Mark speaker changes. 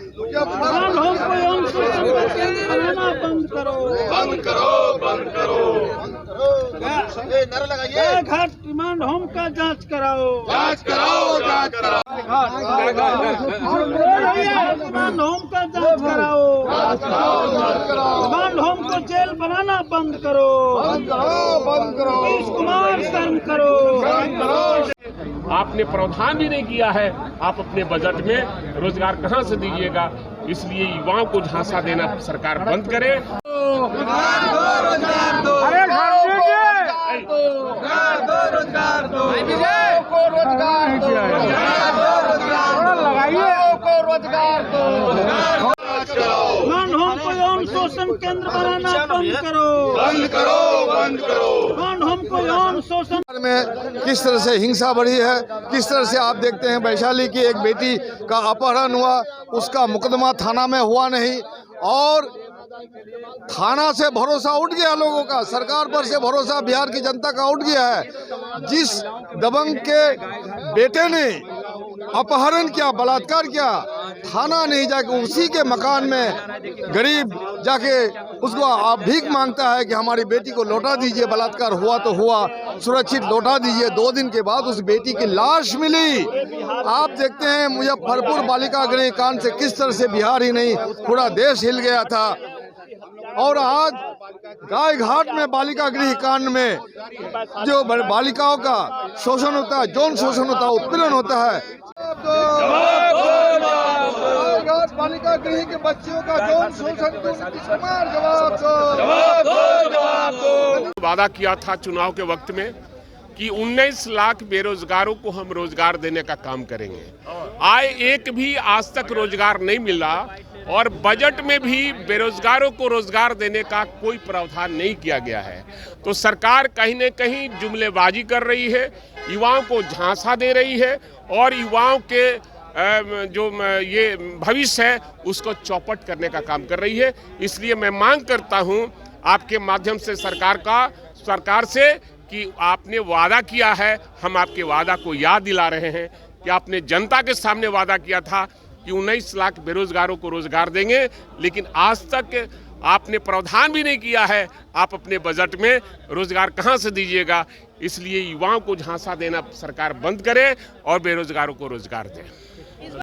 Speaker 1: Demand home को यौन शोषण का केंद्र बनाना बंद करो,
Speaker 2: बंद करो, बंद करो।
Speaker 1: घाट डिमांड होम का जांच कराओ,
Speaker 2: जांच कराओ, जांच कराओ।
Speaker 1: डिमांड होम का जांच कराओ, डिमांड होम को जेल बनाना बंद करो,
Speaker 2: बंद करो, बंद करो।
Speaker 1: नीतीश कुमार शर्म करो।
Speaker 3: आपने प्रावधान भी नहीं किया है, आप अपने बजट में रोजगार कहां से दीजिएगा। इसलिए युवाओं को झांसा देना सरकार बंद करे।
Speaker 1: अरे रोजगार दो, डिमांड होम को यौन शोषण केंद्र बनाना बंद करो,
Speaker 2: बंद करो, बंद करो।
Speaker 1: डिमांड होम को यौन शोषण
Speaker 4: में किस तरह से हिंसा बढ़ी है, किस तरह से आप देखते हैं वैशाली की एक बेटी का अपहरण हुआ, उसका मुकदमा थाना में हुआ नहीं और थाना से भरोसा उठ गया लोगों का, सरकार पर से भरोसा बिहार की जनता का उठ गया है। जिस दबंग के बेटे ने अपहरण किया, बलात्कार किया, थाना नहीं जाके उसी के मकान में गरीब जाके उसको भीख मांगता है कि हमारी बेटी को लौटा दीजिए, बलात्कार हुआ तो हुआ, सुरक्षित लौटा दीजिए। 2 दिन के बाद उस बेटी की लाश मिली। आप देखते हैं मुजफ्फरपुर बालिका गृह कांड से किस तरह से बिहार ही नहीं पूरा देश हिल गया था। और आज गाय घाट में बालिका गृह कांड में जो बालिकाओं का शोषण होता है, यौन शोषण होता है, उत्पीड़न होता है, बालिका गृह के बच्चियों का यौन शोषण जवाब दो।
Speaker 3: वादा किया था चुनाव के वक्त में कि 19 लाख बेरोजगारों को हम रोजगार देने का काम करेंगे। आए एक भी आज तक रोजगार नहीं मिला और बजट में भी बेरोजगारों को रोजगार देने का कोई प्रावधान नहीं किया गया है। तो सरकार कहीं न कहीं जुमलेबाजी कर रही है, युवाओं को झांसा दे रही है और युवाओं के जो ये भविष्य है उसको चौपट करने का काम कर रही है। इसलिए मैं मांग करता हूं आपके माध्यम से सरकार से कि आपने वादा किया है, हम आपके वादा को याद दिला रहे हैं कि आपने जनता के सामने वादा किया था कि 19 लाख बेरोजगारों को रोजगार देंगे, लेकिन आज तक आपने प्रावधान भी नहीं किया है। आप अपने बजट में रोजगार कहां से दीजिएगा। इसलिए युवाओं को झांसा देना सरकार बंद करे और बेरोजगारों को रोजगार दे।